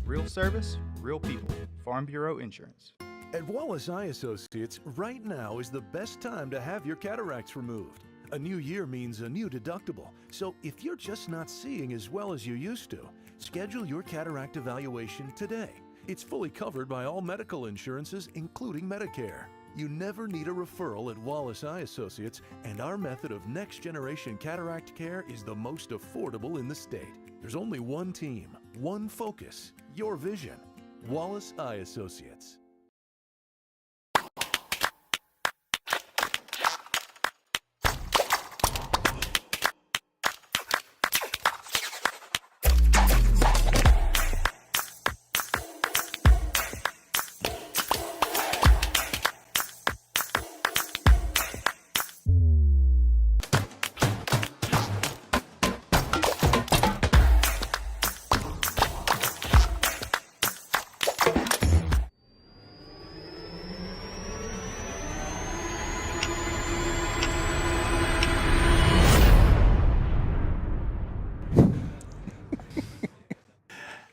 Real service, real people. Farm Bureau Insurance. At Wallace Eye Associates, right now is the best time to have your cataracts removed. A new year means a new deductible, so if you're just not seeing as well as you used to, schedule your cataract evaluation today. It's fully covered by all medical insurances, including Medicare. You never need a referral at Wallace Eye Associates, and our method of next-generation cataract care is the most affordable in the state. There's only one team, one focus, your vision. Wallace Eye Associates.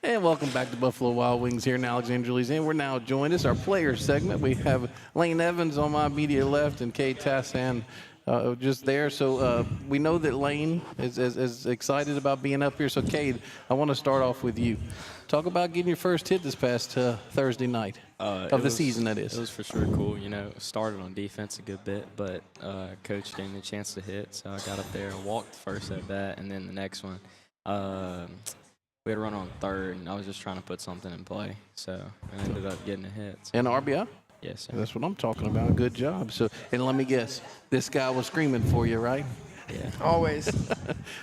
And welcome back to Buffalo Wild Wings here in Alexandria, Louisiana. We're now joined us, our player segment. We have Lane Evans on my immediate left and Cade Tassan just there. So we know that Lane is excited about being up here. So, Cade, I want to start off with you. Talk about getting your first hit this past Thursday night of the season, that is. It was for sure cool. Started on defense a good bit, but Coach gave me a chance to hit. So I got up there and walked first at bat, and then the next one. We had a run on third, and I was just trying to put something in play. So I ended up getting a hit. So. And RBI? Yes, sir. That's what I'm talking about. Good job. So, and let me guess, this guy was screaming for you, right? Yeah. Always.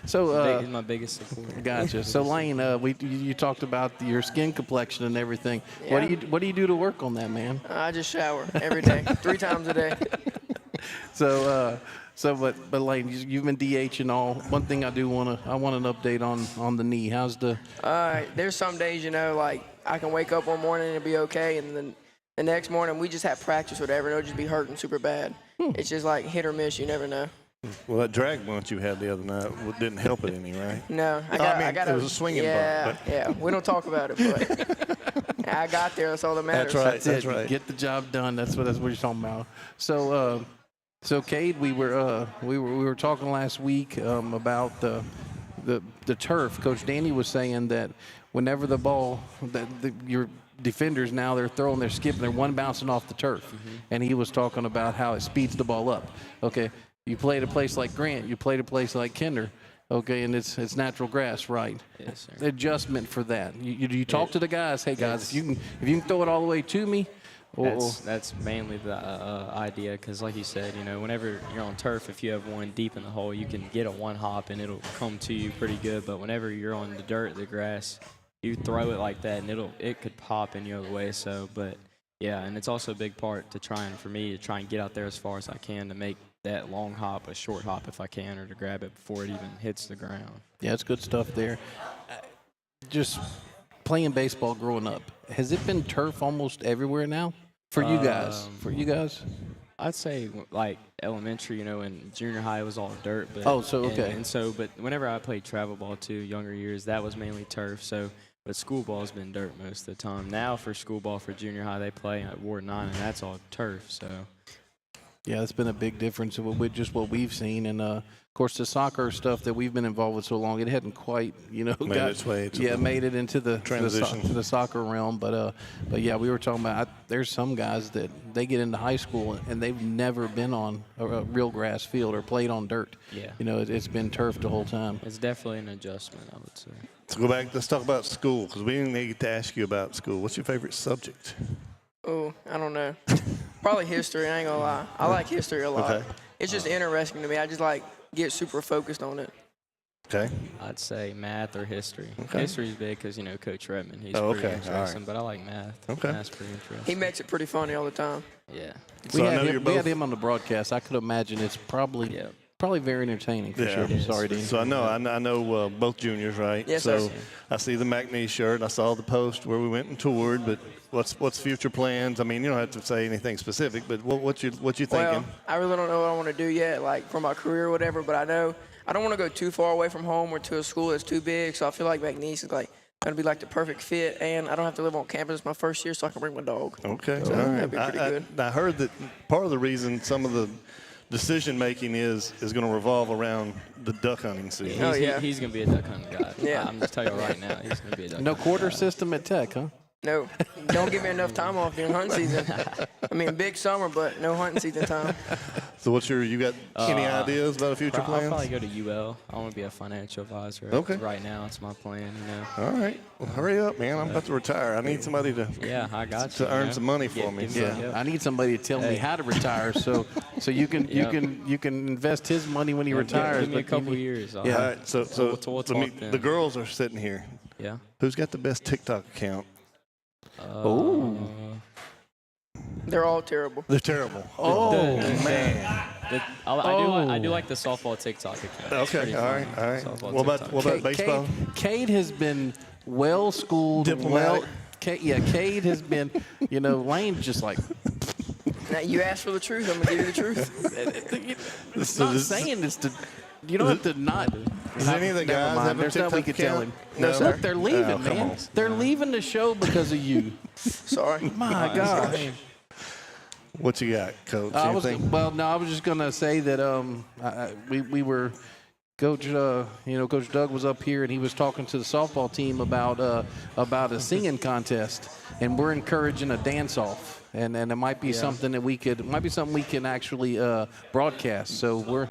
So he's my biggest support. Gotcha. So Lane, you talked about your skin complexion and everything. Yeah. What do you do to work on that, man? I just shower every day, 3 times a day. But Lane, you've been DH and all. One thing I want an update on the knee. How's the? There's some days, like I can wake up one morning and it'll be okay, and then the next morning we just have practice, whatever, and it'll just be hurting super bad. It's just like hit or miss. You never know. Well, that drag bunch you had the other night didn't help it any, right? No, I got it was a swinging bunt. But. Yeah, we don't talk about it, but I got there. That's all that matters. That's right. Get the job done. That's what you're talking about. So Cade, we were talking last week about the turf. Coach Danny was saying that whenever the ball, your defenders now, they're throwing, they're skipping, they're one bouncing off the turf. And he was talking about how it speeds the ball up. Okay, you play at a place like Grant, you play at a place like Kinder, okay, and it's natural grass, right? Yes, sir. The adjustment for that. You talk to the guys, hey guys, if you can throw it all the way to me. That's mainly the idea, because like you said, whenever you're on turf, if you have one deep in the hole, you can get a one hop and it'll come to you pretty good. But whenever you're on the dirt, the grass, you throw it like that and it could pop any other way. So, but yeah, and it's also a big part for me to try and get out there as far as I can to make that long hop a short hop if I can, or to grab it before it even hits the ground. Yeah, it's good stuff there. Just playing baseball growing up, has it been turf almost everywhere now for you guys? I'd say like elementary, and junior high was all dirt. But but whenever I played travel ball too, younger years, that was mainly turf. So, but school ball's been dirt most of the time. Now for school ball for junior high, they play at Ward 9, and that's all turf. So. Yeah, it's been a big difference with just what we've seen, and of course the soccer stuff that we've been involved with so long, it hadn't quite, made it into the transition to the soccer realm. But yeah, we were talking about there's some guys that they get into high school and they've never been on a real grass field or played on dirt. Yeah, it's been turf the whole time. It's definitely an adjustment, I would say. Let's go back. Let's talk about school, because we didn't get to ask you about school. What's your favorite subject? Oh, I don't know. Probably history, I ain't gonna lie. I like history a lot. Okay. It's just interesting to me. I just get super focused on it. Okay. I'd say math or history. Okay. History's big because, Coach Redmond, he's pretty interesting, all right. but I like math. Okay. Math's pretty interesting. He makes it pretty funny all the time. Yeah. We had him on the broadcast. I could imagine it's probably very entertaining for sure. Sorry, Dean. So I know both juniors, right? Yes, so sir. I see the McNeese shirt. I saw the post where we went and toured. But what's future plans? I mean, you don't have to say anything specific, but what you thinking? Well, I really don't know what I want to do yet, for my career or whatever. But I know I don't want to go too far away from home or to a school that's too big. So I feel like McNeese is going to be the perfect fit, and I don't have to live on campus my first year, so I can bring my dog. Okay, so all right. That'd be pretty good. I heard that part of the reason some of the decision-making is going to revolve around the duck hunting season. He's going to be a duck hunting guy. Yeah. I'm just telling you right now, he's going to be a duck hunting quarter guy. system at Tech, huh? No, don't give me enough time off during hunting season. I mean, big summer, but no hunting season time. So you got any ideas about a future plans? I'll probably go to UL. I want to be a financial advisor. Okay. Right now, it's my plan, All right. Well, hurry up, man. I'm about to retire. I need somebody to I got to earn some money for me. I need somebody to tell me how to retire, so you can invest his money when he retires. Give me a couple years. All right. So we'll talk then. The girls are sitting here. Yeah. Who's got the best TikTok account? They're all terrible. They're terrible. Man. I do like the softball TikTok account. Okay, all right. What about baseball? Cade has been well-schooled. Diplomatic. Cade has been, Lane's just like. Now, you asked for the truth. I'm going to give you the truth. It's not saying this to. You don't have to not. Does any of the guys have a There's nothing we could tell him. No, sir. Look, they're leaving, man. They're leaving the show because of you. Sorry. My gosh. What you got, Coach? I was just gonna say that we were. Coach Doug was up here and he was talking to the softball team about a singing contest, and we're encouraging a dance-off, and it might be something that we can actually broadcast. So we're.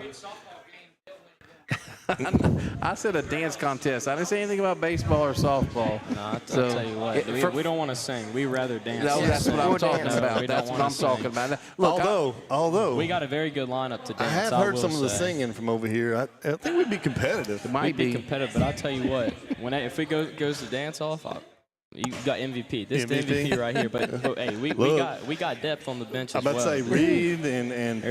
I said a dance contest. I didn't say anything about baseball or softball. No, I'll tell you what. We don't want to sing. We rather dance. No, that's what I'm talking about. That's what I'm talking about. Look, although we got a very good lineup to dance. I have heard some of the singing from over here. I think we'd be competitive. It might be competitive, but I'll tell you what. If it goes to dance off, you got MVP. This is the MVP right here. But hey, we got depth on the bench as well. I'm about to say Reed and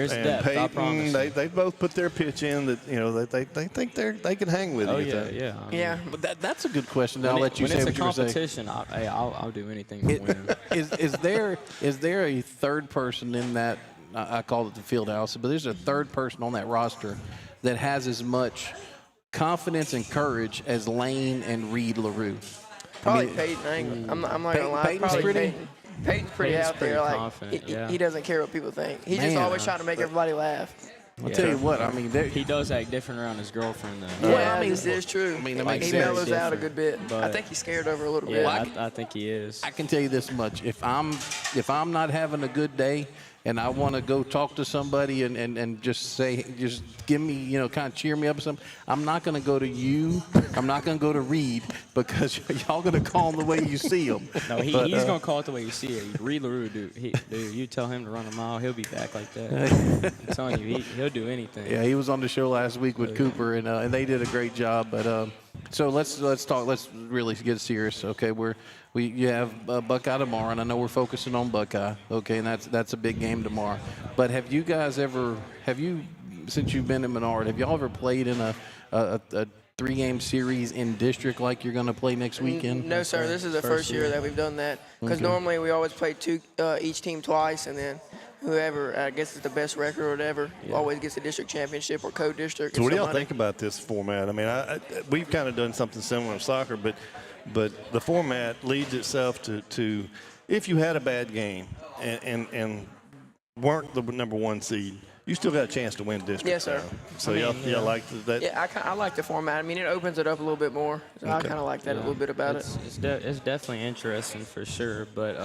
Peyton. They both put their pitch in that they think they can hang with you. Yeah. But that's a good question. I'll let you say what you're saying. When it's a competition, I'll do anything to win. Is there a third person in that? I call it the field house, but there's a third person on that roster that has as much confidence and courage as Lane and Reed LaRue. Probably Peyton. I'm not gonna lie. Peyton's Probably Peyton's pretty out there. Confident, He doesn't care what people think. He's just always trying to make everybody laugh. I'll tell you what, I mean, he does act different around his girlfriend, though. Well, I mean, it's true. I mean, He mellows out a good bit. I think he's scared over a little bit. Yeah, I think he is. I can tell you this much: if I'm not having a good day, and I want to go talk to somebody and just give me, kind of cheer me up or something, I'm not going to go to you. I'm not going to go to Reed because y'all going to call him the way you see him. No, he's going to call it the way you see it. Reed LaRue, dude, you tell him to run a mile, he'll be back like that. I'm telling you, he'll do anything. Yeah, he was on the show last week with Cooper, and they did a great job. But so let's talk. Let's really get serious. Okay, you have Buckeye tomorrow, and I know we're focusing on Buckeye. Okay, and that's a big game tomorrow. But have you guys since you've been in Menard, have y'all ever played in a 3-game series in district like you're going to play next weekend? No, sir. This is the first year that we've done that. Because normally we always play each team twice, and then whoever, I guess, is the best record or whatever, always gets the district championship or co-district. So what do y'all think about this format? I mean, we've kind of done something similar in soccer, but the format leads itself to if you had a bad game and weren't the number 1 seed, you still got a chance to win district. Yes, sir. So y'all like that? Yeah, I like the format. I mean, it opens it up a little bit more. So I kind of like that a little bit about it. It's definitely interesting for sure, but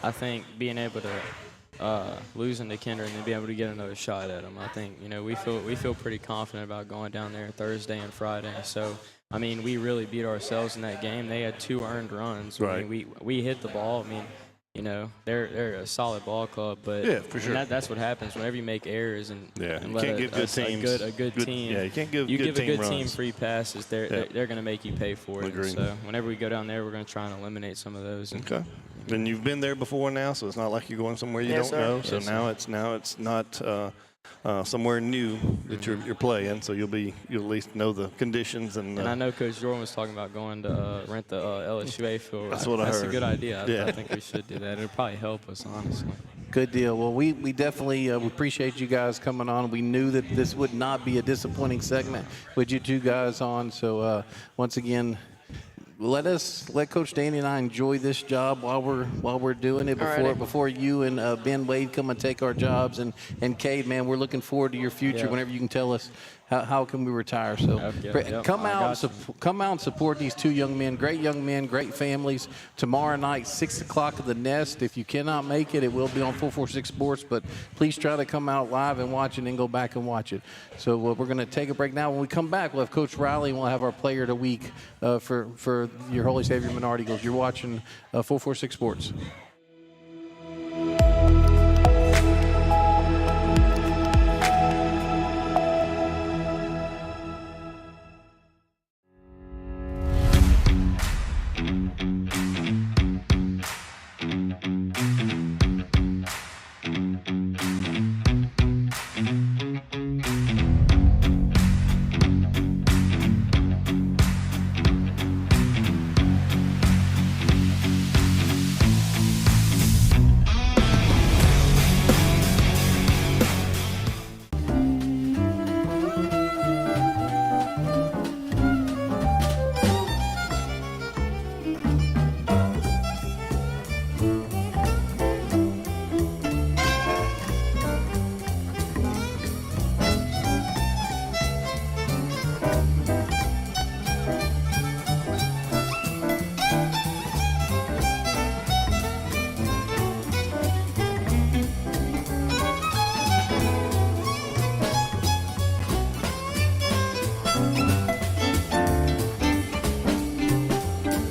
I think being able to losing to Kinder and then be able to get another shot at them, I think we feel pretty confident about going down there Thursday and Friday. So I mean, we really beat ourselves in that game. They had 2 earned runs. Right. I mean, we hit the ball. I mean, they're a solid ball club, but yeah, for sure. That's what happens whenever you make errors and you let can't give good teams a good team. Yeah, you can't give you good give a good runs. team free passes. They're going to make you pay for it. Agreed. So whenever we go down there, we're going to try and eliminate some of those. Okay. And you've been there before now, so it's not like you're going somewhere you don't know. So now it's not somewhere new that you're playing, so you'll at least know the conditions. And I know Coach Jordan was talking about going to rent the LSUA field. That's what I heard. That's a good idea. I think we should do that. It'll probably help us, honestly. Good deal. Well, we definitely we appreciate you guys coming on. We knew that this would not be a disappointing segment with you 2 guys on. So once again, let Coach Danny and I enjoy this job while we're doing it before you and Ben Wade come and take our jobs. And Cade, man, we're looking forward to your future. Whenever you can tell us how can we retire. So come out and support these 2 young men, great families. Tomorrow night, 6 o'clock at the Nest. If you cannot make it, it will be on 446 Sports. But please try to come out live and watch it and go back and watch it. So we're going to take a break now. When we come back, we'll have Coach Riley and we'll have our player of the week for your Holy Savior Menard Eagles. You're watching 446 Sports.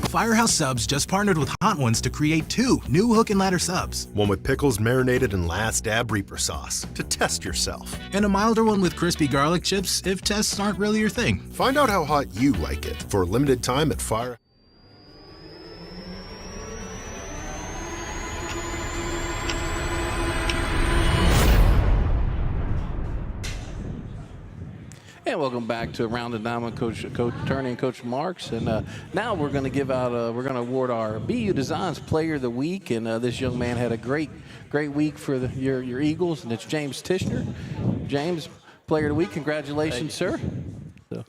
Firehouse Subs just partnered with Hot Ones to create 2 new hook and ladder subs. One with pickles marinated in last dab Reaper sauce to test yourself. And a milder one with crispy garlic chips if tests aren't really your thing. Find out how hot you like it for a limited time at Fire. And welcome back to Around the Diamond, Coach Turney and Coach Marks. And now we're going to give out, we're going to award our BU Designs Player of the Week. And this young man had a great week for your Eagles, and it's James Tishner. James, Player of the Week. Congratulations, sir. So,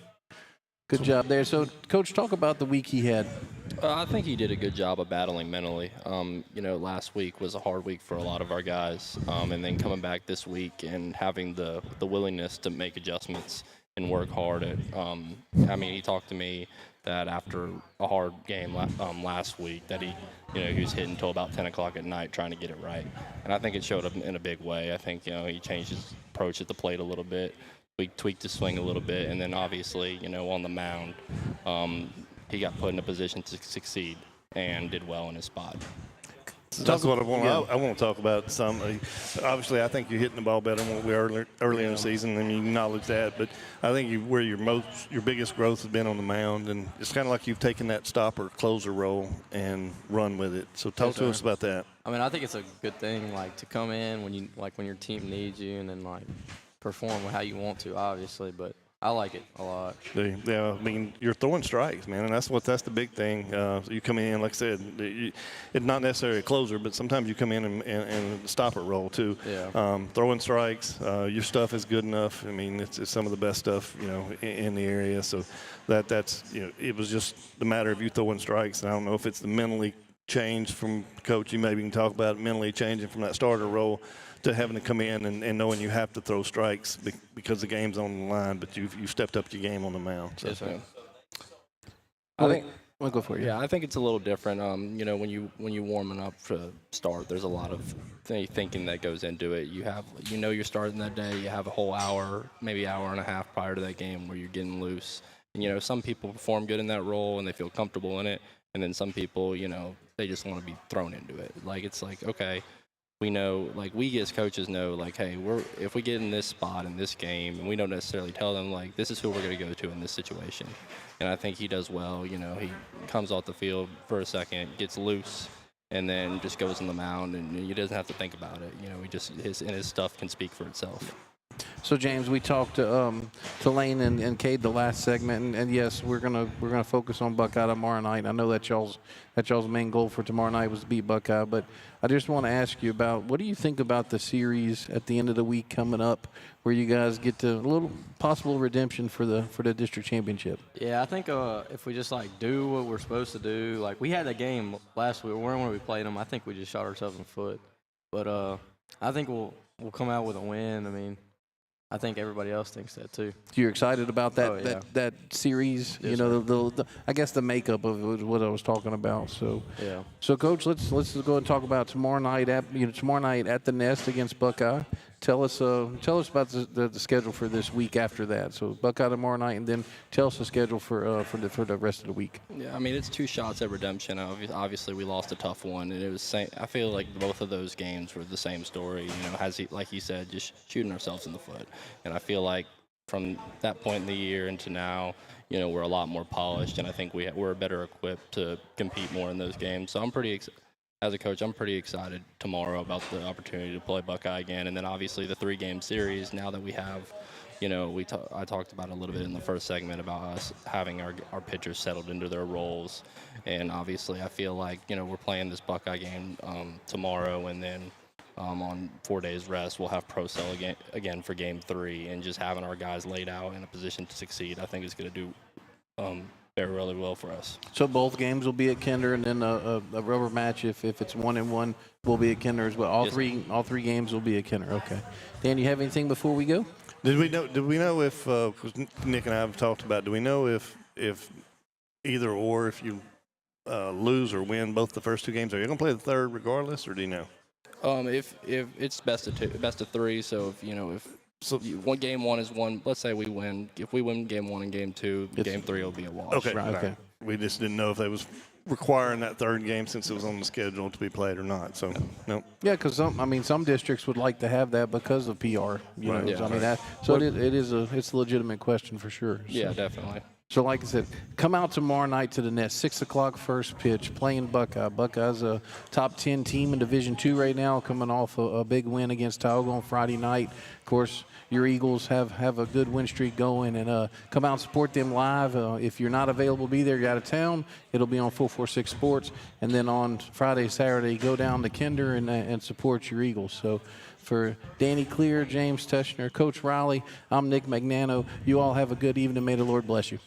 good job there. So, Coach, talk about the week he had. I think he did a good job of battling mentally. Last week was a hard week for a lot of our guys, and then coming back this week and having the willingness to make adjustments and work hard at. He talked to me that after a hard game last week that he was hitting until about 10 o'clock at night trying to get it right, and I think it showed up in a big way. I think he changed his approach at the plate a little bit. We tweaked his swing a little bit, and then obviously on the mound. He got put in a position to succeed and did well in his spot. That's what I want. I want to talk about some. Obviously, I think you're hitting the ball better than what we were early in the season, and you acknowledge that. But I think where your biggest growth has been on the mound, and it's kind of like you've taken that stopper closer role and run with it. So talk to us about that. I think it's a good thing, to come in when your team needs you, and then perform how you want to, obviously, but. I like it a lot. Yeah, you're throwing strikes, man, and that's the big thing. You come in, like I said, it's not necessarily a closer, but sometimes you come in and stop a roll too. Yeah. Throwing strikes, your stuff is good enough. It's some of the best stuff, in the area. So that's it was just the matter of you throwing strikes. And I don't know if it's the mentally changed from coach. You maybe can talk about it, mentally changing from that starter role to having to come in and knowing you have to throw strikes because the game's on the line, but you've stepped up your game on the mound. So. Yes, sir. I think we'll go for it. Yeah, I think it's a little different. When you warming up for the start, there's a lot of thinking that goes into it. You have you're starting that day. You have a whole hour, maybe hour and a half prior to that game where you're getting loose. And some people perform good in that role and they feel comfortable in it, and then some people they just want to be thrown into it. Okay. We know, we as coaches know, hey, if we get in this spot in this game, and we don't necessarily tell them, this is who we're going to go to in this situation. And I think he does well. He comes off the field for a second, gets loose, and then just goes on the mound, and he doesn't have to think about it. His stuff can speak for itself. So James, we talked to Lane and Cade the last segment, and yes, we're gonna focus on Buckeye tomorrow night. I know that y'all's main goal for tomorrow night was to beat Buckeye, but I just want to ask you about what do you think about the series at the end of the week coming up, where you guys get to a little possible redemption for the district championship? Yeah, I think if we just do what we're supposed to do, we had a game last week when we played them. I think we just shot ourselves in the foot, but I think we'll come out with a win. I think everybody else thinks that too. You're excited about that Oh, yeah. that series? Yes, the I guess the makeup of it was what I was talking about. So yeah. So Coach, let's go and talk about tomorrow night at the Nest against Buckeye. Tell us about the schedule for this week after that. So Buckeye tomorrow night, and then tell us the schedule for the rest of the week. Yeah, it's 2 shots at redemption. Obviously, we lost a tough one, and it was I feel like both of those games were the same story. Like he said, just shooting ourselves in the foot. And I feel like from that point in the year into now, we're a lot more polished, and I think we're better equipped to compete more in those games. So I'm pretty excited. As a coach, I'm pretty excited tomorrow about the opportunity to play Buckeye again. And then obviously the 3-game series, now that we have, I talked about a little bit in the first segment about us having our pitchers settled into their roles. And obviously I feel like, we're playing this Buckeye game tomorrow, and then on 4 days rest, we'll have Pro Cell again for Game 3. And just having our guys laid out in a position to succeed, I think is going to do really well for us. So both games will be at Kinder, and then a rubber match if it's 1-1 will be at Kinder as well. All three games will be at Kinder. Okay. Dan, you have anything before we go? Did we know if because Nick and I have talked about, do we know if either or if you lose or win both the first 2 games, are you going to play the third regardless, or do you know? If it's best of 3, so if game 1 is one. Let's say we win. If we win Game 1 and Game 2, Game 3 will be a wash. Okay. Right, okay. We just didn't know if they was requiring that 3rd game since it was on the schedule to be played or not. So no. Yeah, because some districts would like to have that because of PR. You know, Right. Yeah. It's a legitimate question for sure. Yeah, definitely. So like I said, come out tomorrow night to the Nest, 6 o'clock first pitch, playing Buckeye. Buckeye's a top 10 team in Division II right now, coming off a big win against Tioga on Friday night. Of course, your Eagles have a good win streak going, and come out and support them live. If you're not available to be there, you're out of town, it'll be on 446 Sports. And then on Friday, Saturday, go down to Kinder and support your Eagles. So for Danny Clear, James Teschner, Coach Riley, I'm Nick Magnano. You all have a good evening. May the Lord bless you.